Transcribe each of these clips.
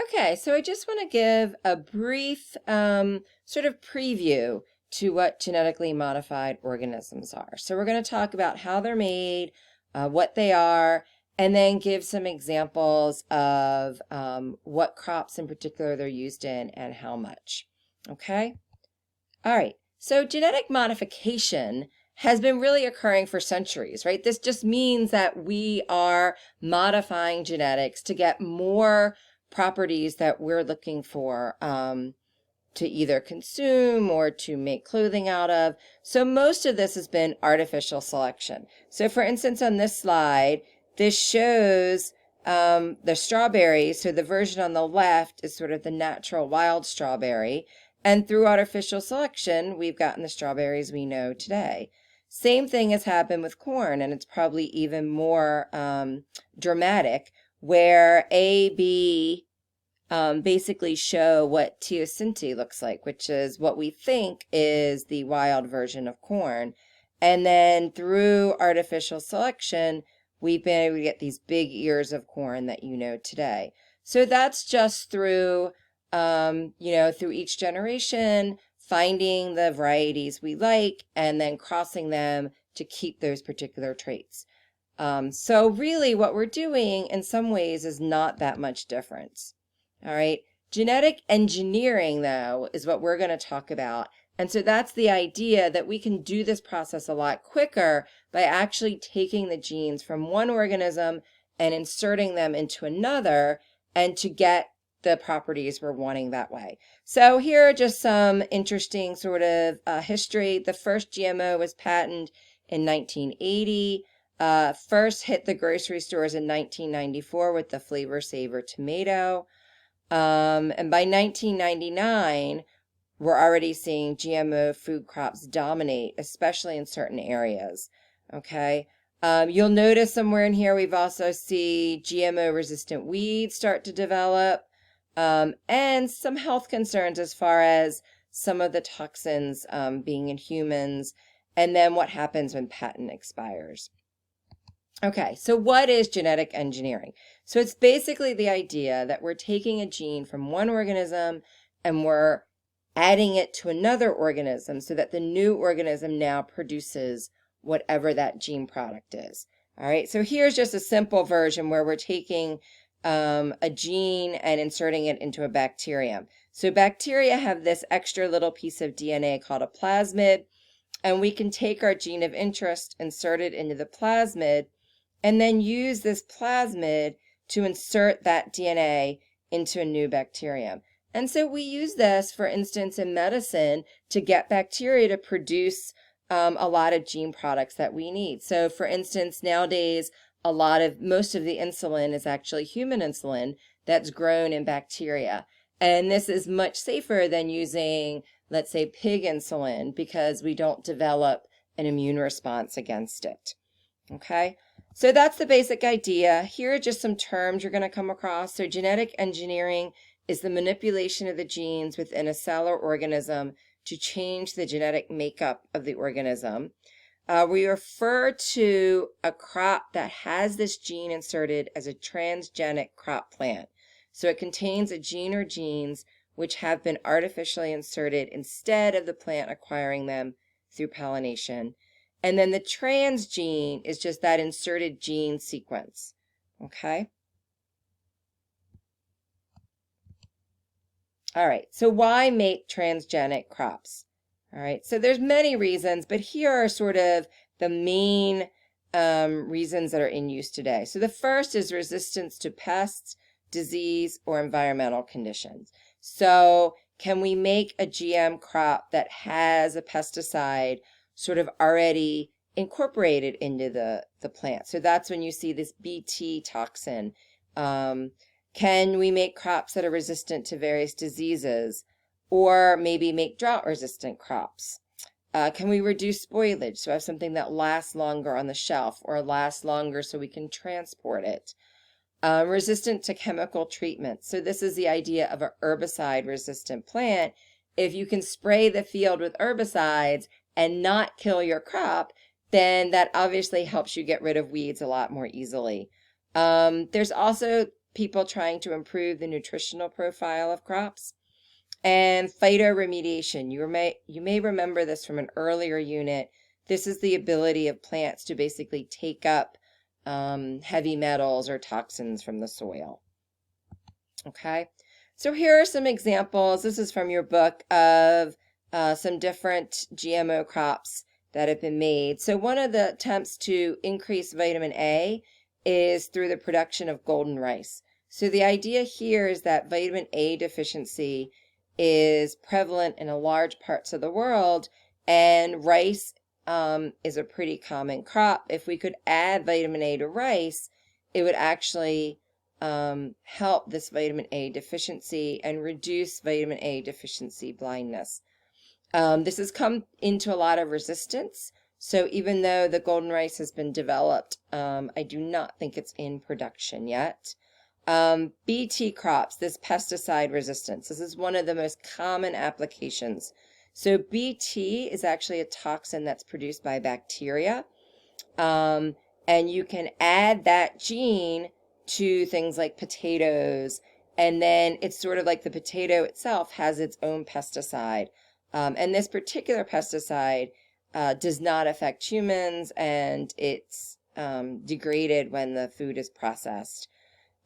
Okay, so I just want to give a brief sort of preview to what genetically modified organisms are. So we're going to talk about how they're made, what they are, and then give some examples of what crops in particular they're used in and how much. Okay? All right. So genetic modification has been really occurring for centuries, right? This just means that we are modifying genetics to get more properties that we're looking for to either consume or to make clothing out of. So most of this has been artificial selection. So for instance, on this slide, this shows the strawberries. So the version on the left is sort of the natural wild strawberry. And through artificial selection, we've gotten the strawberries we know today. Same thing has happened with corn, and it's probably even more dramatic, where A, B, basically show what teosinte looks like, which is what we think is the wild version of corn. And then through artificial selection, we've been able to get these big ears of corn that you know today. So that's just through, through each generation, finding the varieties we like and then crossing them to keep those particular traits. So really what we're doing in some ways is not that much difference. All right. Genetic engineering, though, is what we're going to talk about. And so that's the idea that we can do this process a lot quicker by actually taking the genes from one organism and inserting them into another and to get the properties we're wanting that way. So here are just some interesting sort of history. The first GMO was patented in 1980. First hit the grocery stores in 1994 with the Flavor Saver tomato. And by 1999, we're already seeing GMO food crops dominate, especially in certain areas. Okay. You'll notice somewhere in here, we've also see GMO resistant weeds start to develop, and some health concerns as far as some of the toxins being in humans, and then what happens when patent expires. Okay, so what is genetic engineering? So it's basically the idea that we're taking a gene from one organism and we're adding it to another organism so that the new organism now produces whatever that gene product is. All right, so here's just a simple version where we're taking a gene and inserting it into a bacterium. So bacteria have this extra little piece of DNA called a plasmid, and we can take our gene of interest, insert it into the plasmid, and then use this plasmid to insert that DNA into a new bacterium. And so we use this, for instance, in medicine to get bacteria to produce a lot of gene products that we need. So for instance, nowadays, most of the insulin is actually human insulin that's grown in bacteria. And this is much safer than using, let's say, pig insulin because we don't develop an immune response against it. Okay. So that's the basic idea. Here are just some terms you're going to come across. So genetic engineering is the manipulation of the genes within a cell or organism to change the genetic makeup of the organism. We refer to a crop that has this gene inserted as a transgenic crop plant. So it contains a gene or genes which have been artificially inserted instead of the plant acquiring them through pollination. And then the transgene is just that inserted gene sequence, okay? All right, so why make transgenic crops? All right, so there's many reasons, but here are sort of the main reasons that are in use today. So the first is resistance to pests, disease, or environmental conditions. So can we make a GM crop that has a pesticide sort of already incorporated into the plant? So that's when you see this Bt toxin. Can we make crops that are resistant to various diseases, or maybe make drought resistant crops? Can we reduce spoilage, so have something that lasts longer on the shelf or lasts longer so we can transport it? Resistant to chemical treatment. So this is the idea of an herbicide resistant plant. If you can spray the field with herbicides and not kill your crop, then that obviously helps you get rid of weeds a lot more easily. There's also people trying to improve the nutritional profile of crops. And phytoremediation, you may remember this from an earlier unit. This is the ability of plants to basically take up heavy metals or toxins from the soil. Okay, so here are some examples. This is from your book of some different GMO crops that have been made. So one of the attempts to increase vitamin A is through the production of golden rice. So the idea here is that vitamin A deficiency is prevalent in a large parts of the world, and rice is a pretty common crop. If we could add vitamin A to rice, it would actually help this vitamin A deficiency and reduce vitamin A deficiency blindness. This has come into a lot of resistance. So even though the golden rice has been developed, I do not think it's in production yet. BT crops, this pesticide resistance. This is one of the most common applications. So BT is actually a toxin that's produced by bacteria. And you can add that gene to things like potatoes, and then it's sort of like the potato itself has its own pesticide. And this particular pesticide does not affect humans, and it's degraded when the food is processed.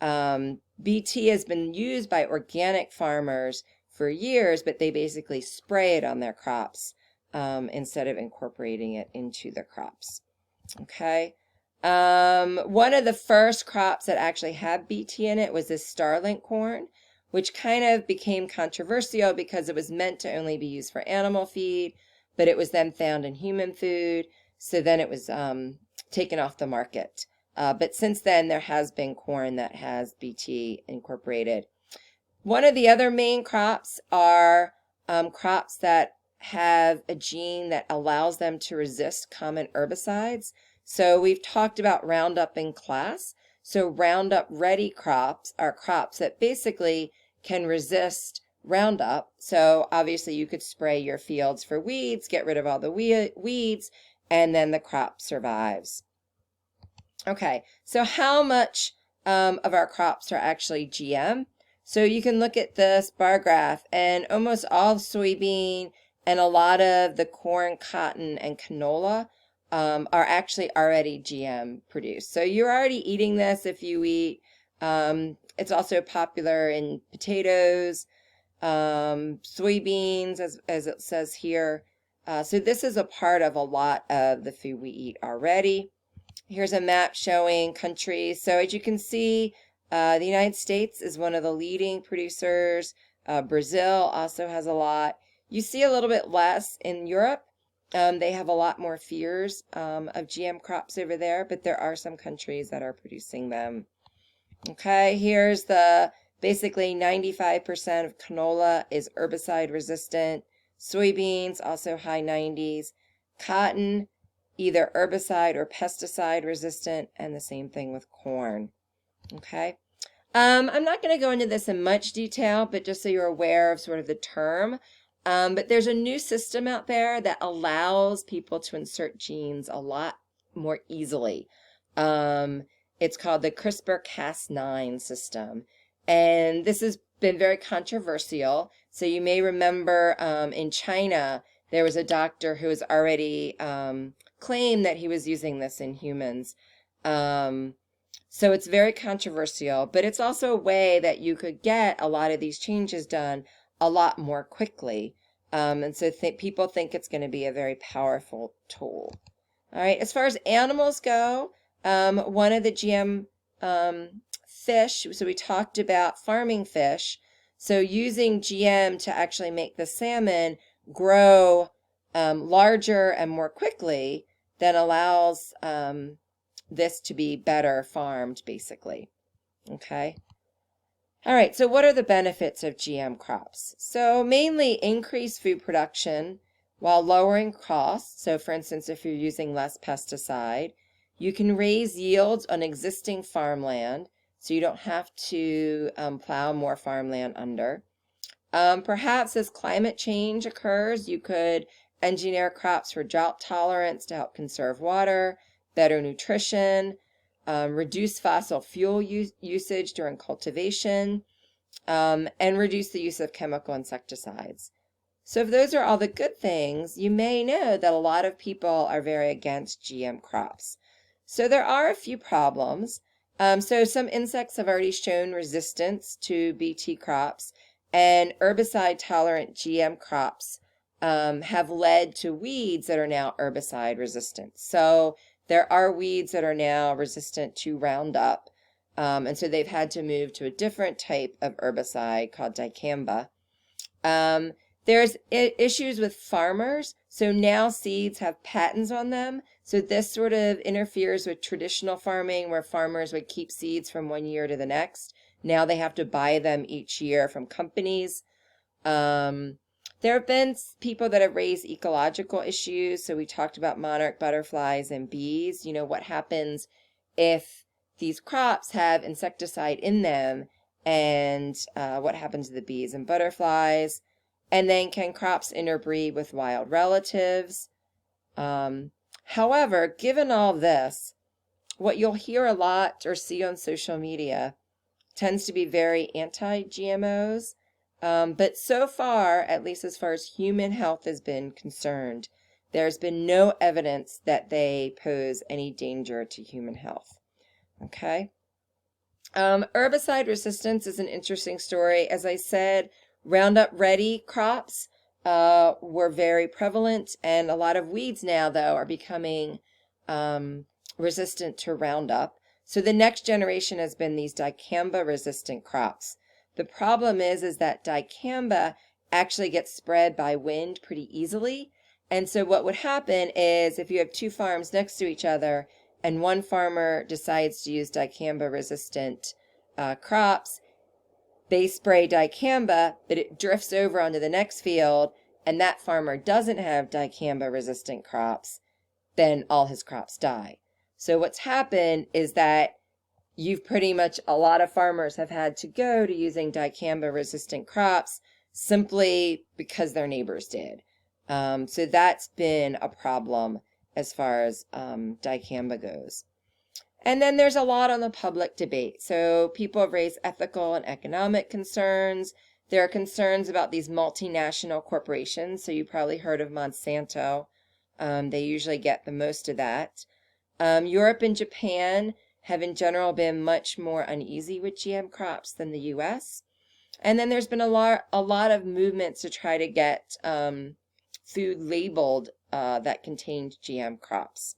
BT has been used by organic farmers for years, but they basically spray it on their crops instead of incorporating it into the crops. Okay. One of the first crops that actually had BT in it was this starlink corn, which kind of became controversial because it was meant to only be used for animal feed, but it was then found in human food. So then it was taken off the market. But since then, there has been corn that has BT incorporated. One of the other main crops are crops that have a gene that allows them to resist common herbicides. So we've talked about Roundup in class. So Roundup ready crops are crops that basically can resist Roundup. So obviously you could spray your fields for weeds, get rid of all the weeds, and then the crop survives. Okay, so how much of our crops are actually GM? So you can look at this bar graph, and almost all soybean and a lot of the corn, cotton, and canola are actually already GM produced. So you're already eating this if you eat. It's also popular in potatoes, soybeans, as it says here. So this is a part of a lot of the food we eat already. Here's a map showing countries. So as you can see, the United States is one of the leading producers. Brazil also has a lot. You see a little bit less in Europe. They have a lot more fears of GM crops over there, but there are some countries that are producing them. Okay, here's the basically 95% of canola is herbicide resistant. Soybeans, also high 90s. Cotton, either herbicide or pesticide resistant, and the same thing with corn. Okay. I'm not going to go into this in much detail, but just so you're aware of sort of the term. But there's a new system out there that allows people to insert genes a lot more easily. It's called the CRISPR-Cas9 system. And this has been very controversial. So you may remember in China, there was a doctor who was already claimed that he was using this in humans. So it's very controversial, but it's also a way that you could get a lot of these changes done a lot more quickly. And so people think it's going to be a very powerful tool. All right, as far as animals go, one of the GM fish, so we talked about farming fish. So using GM to actually make the salmon grow larger and more quickly, then allows this to be better farmed, basically. Okay. All right, so what are the benefits of GM crops? So mainly increase food production while lowering costs. So for instance, if you're using less pesticide, you can raise yields on existing farmland, so you don't have to plow more farmland under. Perhaps as climate change occurs, you could engineer crops for drought tolerance to help conserve water, better nutrition. reduce fossil fuel usage during cultivation, and reduce the use of chemical insecticides. So if those are all the good things, you may know that a lot of people are very against GM crops. So there are a few problems. So some insects have already shown resistance to BT crops, and herbicide-tolerant GM crops have led to weeds that are now herbicide resistant. So there are weeds that are now resistant to Roundup, and so they've had to move to a different type of herbicide called dicamba. There's issues with farmers. So now seeds have patents on them. So this sort of interferes with traditional farming where farmers would keep seeds from one year to the next. Now they have to buy them each year from companies. There have been people that have raised ecological issues. So we talked about monarch butterflies and bees. You know, what happens if these crops have insecticide in them, and what happens to the bees and butterflies? And then can crops interbreed with wild relatives? However, given all this, what you'll hear a lot or see on social media tends to be very anti-GMOs. But so far, at least as far as human health has been concerned, there's been no evidence that they pose any danger to human health. Okay. Herbicide resistance is an interesting story. As I said, Roundup Ready crops were very prevalent, and a lot of weeds now, though, are becoming resistant to Roundup. So the next generation has been these dicamba resistant crops. The problem is that dicamba actually gets spread by wind pretty easily. And so what would happen is if you have two farms next to each other and one farmer decides to use dicamba resistant crops, they spray dicamba, but it drifts over onto the next field, and that farmer doesn't have dicamba resistant crops, then all his crops die. So what's happened is that you've pretty much, a lot of farmers have had to go to using dicamba resistant crops simply because their neighbors did. So that's been a problem as far as dicamba goes. And then there's a lot on the public debate. So people have raised ethical and economic concerns. There are concerns about these multinational corporations. So you probably heard of Monsanto. They usually get the most of that. Europe and Japan have in general been much more uneasy with GM crops than the US. And then there's been a lot of movements to try to get food labeled that contained GM crops.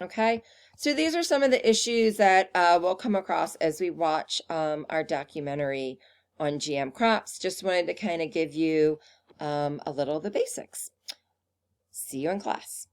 Okay, so these are some of the issues that we'll come across as we watch our documentary on GM crops. Just wanted to kind of give you a little of the basics. See you in class.